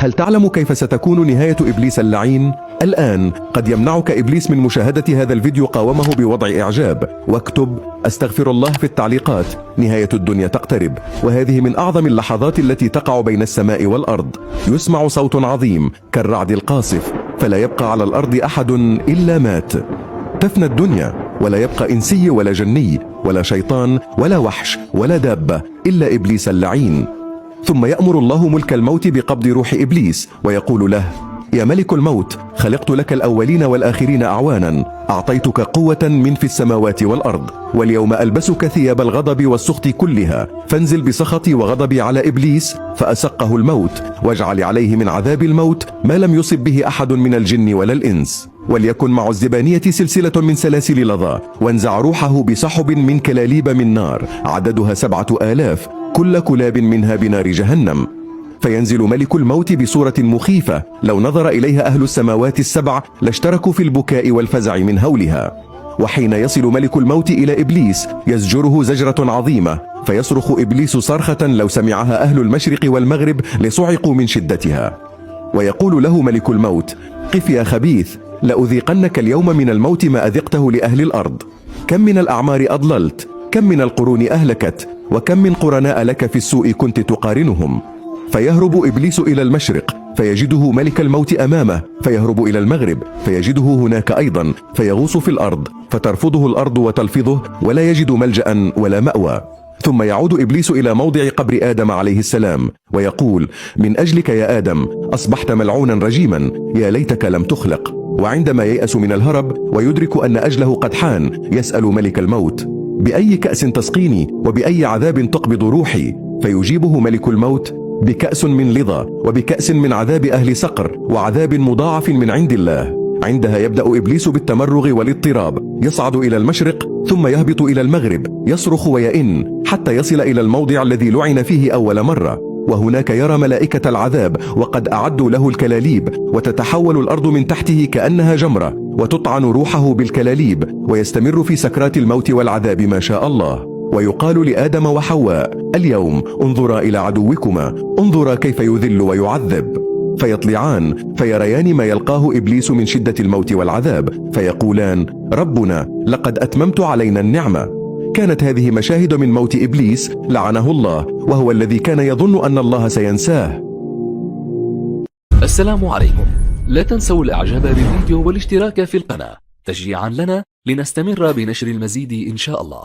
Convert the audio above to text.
هل تعلم كيف ستكون نهاية إبليس اللعين؟ الآن قد يمنعك إبليس من مشاهدة هذا الفيديو. قاومه بوضع إعجاب واكتب أستغفر الله في التعليقات. نهاية الدنيا تقترب، وهذه من أعظم اللحظات التي تقع بين السماء والأرض. يسمع صوت عظيم كالرعد القاصف، فلا يبقى على الأرض أحد إلا مات. تفنى الدنيا، ولا يبقى إنسي ولا جني ولا شيطان ولا وحش ولا دابة إلا إبليس اللعين. ثم يأمر الله ملك الموت بقبض روح إبليس ويقول له: يا ملك الموت، خلقت لك الأولين والآخرين أعوانا، أعطيتك قوة من في السماوات والأرض، واليوم ألبسك ثياب الغضب والسخط كلها، فانزل بسخطي وغضبي على إبليس فأسقه الموت، واجعل عليه من عذاب الموت ما لم يصب به أحد من الجن ولا الإنس. وليكن مع الزبانية سلسلة من سلاسل لظى، وانزع روحه بسحب من كلاليب من نار، عددها 7000، كل كلاب منها بنار جهنم. فينزل ملك الموت بصورة مخيفة، لو نظر إليها أهل السماوات السبع لاشتركوا في البكاء والفزع من هولها. وحين يصل ملك الموت إلى إبليس يزجره زجرة عظيمة، فيصرخ إبليس صرخة لو سمعها أهل المشرق والمغرب لصعقوا من شدتها. ويقول له ملك الموت: قف يا خبيث، لأذيقنك اليوم من الموت ما أذقته لأهل الأرض. كم من الأعمار أضللت، كم من القرون أهلكت، وكم من قرناء لك في السوء كنت تقارنهم. فيهرب إبليس إلى المشرق فيجده ملك الموت أمامه، فيهرب إلى المغرب فيجده هناك أيضا، فيغوص في الأرض فترفضه الأرض وتلفظه، ولا يجد ملجأ ولا مأوى. ثم يعود إبليس إلى موضع قبر آدم عليه السلام ويقول: من أجلك يا آدم أصبحت ملعونا رجيما، يا ليتك لم تخلق. وعندما ييأس من الهرب ويدرك أن أجله قد حان يسأل ملك الموت: بأي كأس تسقيني، وبأي عذاب تقبض روحي؟ فيجيبه ملك الموت: بكأس من لظى، وبكأس من عذاب أهل سقر، وعذاب مضاعف من عند الله. عندها يبدأ إبليس بالتمرغ والاضطراب، يصعد إلى المشرق ثم يهبط إلى المغرب، يصرخ ويئن حتى يصل إلى الموضع الذي لعن فيه أول مرة، وهناك يرى ملائكة العذاب وقد أعدوا له الكلاليب، وتتحول الأرض من تحته كأنها جمرة، وتطعن روحه بالكلاليب، ويستمر في سكرات الموت والعذاب ما شاء الله. ويقال لآدم وحواء: اليوم انظرا إلى عدوكما، انظرا كيف يذل ويعذب. فيطلعان فيريان ما يلقاه إبليس من شدة الموت والعذاب، فيقولان: ربنا لقد أتممت علينا النعمة. كانت هذه مشاهد من موت إبليس لعنه الله، وهو الذي كان يظن أن الله سينساه. السلام عليكم، لا تنسوا الإعجاب بالفيديو والاشتراك في القناة تشجيعا لنا لنستمر بنشر المزيد إن شاء الله.